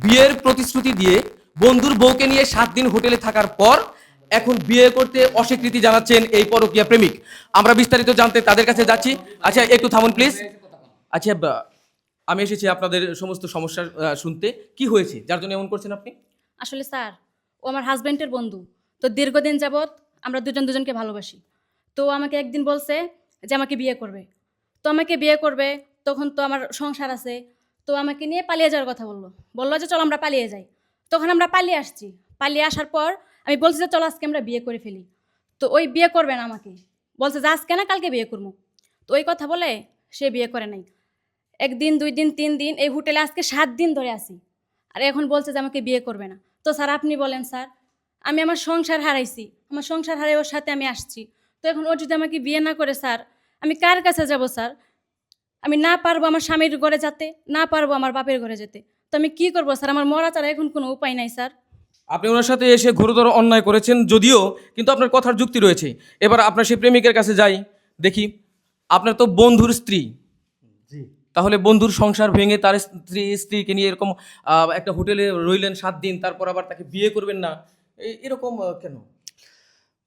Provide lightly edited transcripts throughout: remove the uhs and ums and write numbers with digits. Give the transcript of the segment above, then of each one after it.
বিয়ের প্রতিশ্রুতি দিয়ে বন্ধুর বউকে নিয়ে 7 দিন হোটেলে থাকার পর এখন বিয়ে করতে অস্বীকৃতি জানাচ্ছেন এই পরকীয়া প্রেমিক। আমরা বিস্তারিত জানতে তাদের কাছে যাচ্ছি। আচ্ছা, একটু থামুন প্লিজ। আচ্ছা, আমি এসেছি আপনাদের সমস্ত সমস্যা শুনতে। কি হয়েছে যার জন্য এমন করছেন আপনি? আসলে স্যার, ও আমার হাজব্যান্ডের বন্ধু। তো দীর্ঘদিন যাবৎ আমরা দুজন দুজনকে ভালোবাসি। তো ও আমাকে একদিন বলছে যে আমাকে বিয়ে করবে। তো আমাকে বিয়ে করবে, তখন তো আমার সংসার আছে। তো আমাকে নিয়ে পালিয়ে যাওয়ার কথা বললো। বললো যে চল আমরা পালিয়ে যাই। তখন আমরা পালিয়ে আসছি। পালিয়ে আসার পর আমি বলছি যে চল আজকে আমরা বিয়ে করে ফেলি। তো ওই বিয়ে করবে না আমাকে। বলছে যে আজকে না কালকে বিয়ে করবো। তো ওই কথা বলে সে বিয়ে করে নাই। 1 দিন 2 দিন 3 দিন এই হোটেলে আজকে 7 দিন ধরে আছি। আর এখন বলছে যে আমাকে বিয়ে করবে না। তো স্যার আপনি বলেন স্যার, আমি আমার সংসার হারাইছি। আমার সংসার হারাই ওর সাথে আমি আসছি। তো এখন ও যদি আমাকে বিয়ে না করে স্যার, আমি কার কাছে যাব স্যার? আমি না পারবো আমার স্বামীর ঘরে যেতে, না পারবো আমার বাপের ঘরে যেতে। তো আমি কি করবো স্যার? আমার মরা ছাড়া এখন কোনো উপায় নাই স্যার। আপনি ওনার সাথে এসে গুরুতর অন্যায় করেছেন, যদিও কিন্তু আপনার কথার যুক্তি রয়েছে। এবার আপনার সেই প্রেমিকের কাছে যাই, দেখি। আপনার তো বন্ধুর স্ত্রী, তাহলে বন্ধুর সংসার ভেঙে তার স্ত্রীকে নিয়ে এরকম একটা হোটেলে রইলেন 7 দিন, তারপর আবার তাকে বিয়ে করবেন না, এরকম কেন?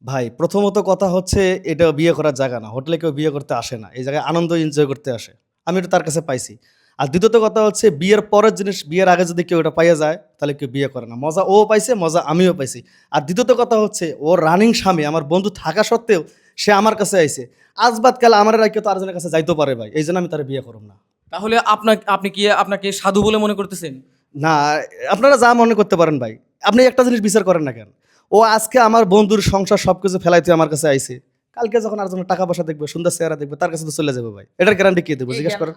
ভাই, প্রথমত কথা হচ্ছে এটা বিয়ে করার জায়গা না। হোটেলে কেউ বিয়ে করতে আসে না, এই জায়গায় আনন্দ এনজয় করতে আসে। আমি এটা তার কাছে পাইছি। আর দ্বিতীয়ত কথা হচ্ছে বিয়ের পরের জিনিস বিয়ের আগে যদি কেউ এটা পাইয়া যায় তাহলে কেউ বিয়ে করে না। মজা ও পাইছে, মজা আমিও পাইছি। আর দ্বিতীয়ত কথা হচ্ছে ও রানিং স্বামী, আমার বন্ধু থাকা সত্ত্বেও সে আমার কাছে আইছে। আজ বাদ কাল আমার রাখে তো আরেকজনের কাছে যাইতে পারে ভাই, এই জন্য আমি তার বিয়ে করব না। তাহলে আপনি কি আপনাকে সাধু বলে মনে করতেছেন? না, আপনারা যা মনে করতে পারেন ভাই, আপনি একটা জিনিস বিচার করেন না কেন? ও আজকে আমার বন্ধুর সংসার সবকিছু ফেলাইতে আমার কাছে আইছে, কালকে যখন আর যখন টাকা পয়সা দেখবে, সুন্দর চেহারা দেখবে, তার কাছে তো চলে যাবে ভাই। এটার গ্যারান্টি কে দেবে? জিজ্ঞেস করেন।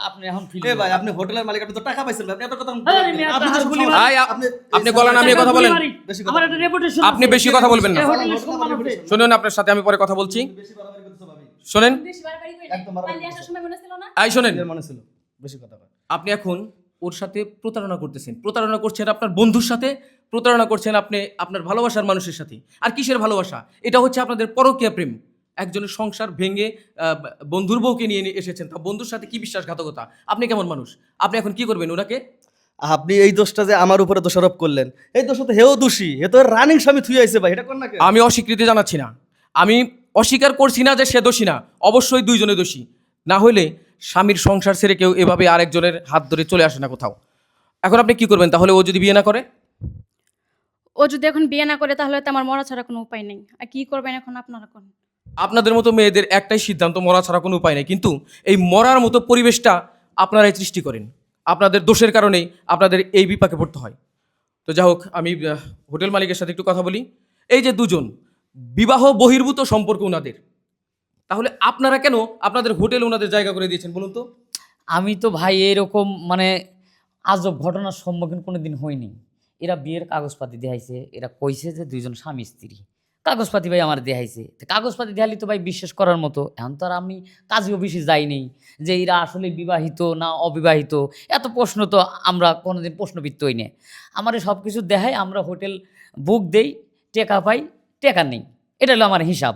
আপনি এখন ফিল এ ভাই, আপনি হোটেলের মালিক, আপনি তো টাকা পাইছেন ভাই, আপনি এত কথা আরে মিয়া, আপনি তো তাহার গুলি সমস্যা- ভাই, আপনি- আপনি গলা নামিয়ে কথা বলেন। বেশি কথা আমার একটা রেপুটেশন আপনি বেশি কথা বলবেন না। এই হোটেলে সম্মান আছে। শুনুন, আপনার সাথে আমি পরে কথা বলছি। বেশি বাড়াবাড়ি করতেছো ভাবি। শোনেন, বেশি বাড়াবাড়ি করি একদম বাড়াবাড়ি পালিয়ে আসার সময় মনে ছিল না? শোনেন, এর মনে ছিল বেশি কথা বলে। আপনি এখন ওর সাথে প্রতারণা করতেছেন। প্রতারণা করছেন আপনার বন্ধুর সাথে, প্রতারণা করছেন আপনি আপনার ভালোবাসার মানুষের সাথে। আর কিসের ভালোবাসা? এটা হচ্ছে আপনাদের পরকীয়া প্রেম। একজনের সংসার ভেঙে বন্ধুর বউকে নিয়ে এসেছেন, তা বন্ধুর সাথে কি বিশ্বাসঘাতকতা! আপনি কেমন মানুষ? আপনি এখন কি করবেন ওনাকে? আপনি এই দোষটা যে আমার উপরে দোষারোপ করলেন, এই দোষটা তো হেও দোষী, এ তো রানিং স্বামী থুই আইছে ভাই, এটা কোন না কেন? আমি অস্বীকৃতি জানাচ্ছি না, আমি অস্বীকার করছি না যে সে দোষী না। অবশ্যই দুইজনে দোষী। না হলে স্বামীর সংসার ছেড়ে কেউ এভাবে আরেকজনের হাত ধরে চলে আসে না কোথাও। এখন আপনি কি করবেন তাহলে, ও যদি বিয়ে না করে? ও যদি এখন বিয়ে না করে তাহলে তো আমার মরা ছাড়া কোনো উপায় নেই। আর কি করবেন এখন আপনারা কোন? আপনাদের মতো মেয়েদের একটাই সিদ্ধান্ত, মরা ছাড়া কোনো উপায় নেই। কিন্তু এই মরার মতো পরিবেশটা আপনারাই সৃষ্টি করেন। আপনাদের দোষের কারণেই আপনাদের এই বিপাকে পড়তে হয়। তো যাই হোক, আমি হোটেল মালিকের সাথে একটু কথা বলি। এই যে দুজন বিবাহ বহির্ভূত সম্পর্ক ওনাদের, তাহলে আপনারা কেন আপনাদের হোটেল ওনাদের জায়গা করে দিয়েছেন বলুন তো? আমি তো ভাই এরকম মানে আজব ঘটনার সম্মুখীন কোনোদিন হইনি। এরা বিয়ের কাগজপাতি দেখাইছে, এরা কইছে যে দুইজন স্বামী স্ত্রী। কাগজপাতি ভাই আমার দেখাইছে, তো কাগজপাতি দেখালি তো ভাই বিশ্বাস করার মতো। এখন তো আর আমি কাজী অফিসে যাইনি যে এরা আসলে বিবাহিত না অবিবাহিত, এত প্রশ্ন তো আমরা কোনোদিন প্রশ্নবিত্ত হই না। আমার সব কিছু দেখাই, আমরা হোটেল বুক দেই, টেকা পাই, টেকা নেই, এটা হলো আমার হিসাব।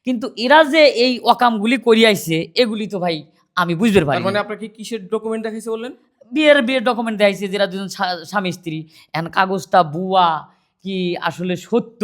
কিন্তু এরা যে এই অকামগুলি করিয়াইছে এগুলি তো ভাই আমি বুঝতে পারি তার মানে আপনাকে কিসের ডকুমেন্ট দেখাইছে বললেন? বিয়ের ডকুমেন্ট দেখাইছে, যেটা দুজন স্বামী স্ত্রী। এখন কাগজটা ভুয়া কি আসলে সত্য,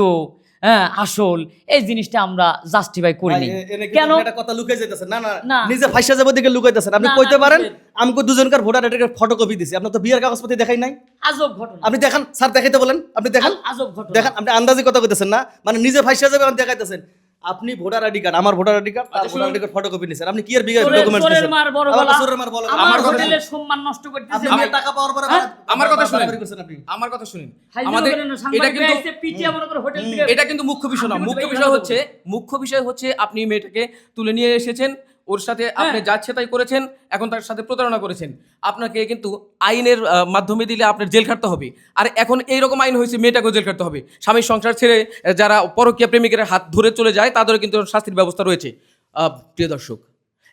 হ্যাঁ আসল, এই জিনিসটা আমরা জাস্টিফাই করি ভাই, নাই। এনে কি কেন? আপনি একটা কথা লুকাই যাইতেছেন? না না না। নিজে ফাইসা যাবো দিকে লুকাইতেছেন। আপনি না, কইতে না, পারেন বুঝলেন। আমাকে দুজনকার ভোটার আইডির ফটোকপি দিছি, আপনার তো বিয়ের কাগজপত্র দেখাই নাই। আজব ঘটনা, আপনি দেখান স্যার, দেখাইতে বলেন, আপনি দেখান। আজব ঘটনা। দেখেন, আপনি আন্দাজে কথা কইতেছেন না, মানে নিজে ফাইসা যাবে আপনি দেখাইতেছেন। আপনি ভোটার আইডি কার্ড, আমার ভোটার আইডি কার্ড, তার আচ্ছা, ভোটার আইডি কার্ড ফটোকপি নিছেন। আপনি কি এর বিয়ে চোরের- ডকুমেন্টস চোরের দিছেন? মার বড় আবার গলা। চোরের মার বড় গলা। আমার কথা হোটেলের সম্মান নষ্ট আপনি করতেছে। বিয়ের টাকা পাওয়ার পরে আমার কথা শুনেন, বাড়াবাড়ি করছেন আপনি। আমার কথা শুনেন। হাইজে আমাদের লোকের না, এটা সাংবাদিক কিন্তু এসে পিটিয়ে মনে করে হোটেল থেকে এটা কিন্তু মুখ্য বিষয় না। আপনি মুখ্য বলতে বিষয় পারেন, হচ্ছে, মুখ্য বিষয় হচ্ছে আপনি মেয়েটাকে তুলে নিয়ে এসেছেন, ওর সাথে আপনি যাচ্ছে তাই করেছেন, এখন তার সাথে প্রতারণা করেছেন। আপনাকে কিন্তু আইনের মাধ্যমে দিলে আপনার জেল খাটতে হবে। আর এখন এইরকম আইন হয়েছে, মেয়েটাকেও জেল খাটতে হবে। স্বামীর সংসার ছেড়ে যারা পরকীয়া প্রেমিকের হাত ধরে চলে যায় তাদেরও কিন্তু শাস্তির ব্যবস্থা রয়েছে। প্রিয় দর্শক,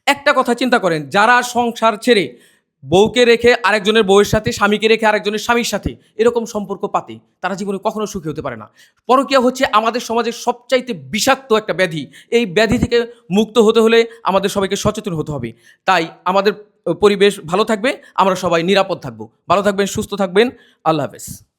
একটা কথা চিন্তা করেন, যারা সংসার ছেড়ে বউকে রেখে আরেকজনের বউয়ের সাথে, স্বামীকে রেখে আরেকজনের স্বামীর সাথে এরকম সম্পর্ক পাতে তারা জীবনে কখনো সুখী হতে পারে না। পরকীয়া হচ্ছে আমাদের সমাজের সবচাইতে বিষাক্ত একটা ব্যাধি। এই ব্যাধি থেকে মুক্ত হতে হলে আমাদের সবাইকে সচেতন হতে হবে। তাই আমাদের পরিবেশ ভালো থাকবে, আমরা সবাই নিরাপদ থাকবো। ভালো থাকবেন, সুস্থ থাকবেন। আল্লাহ হাফেজ।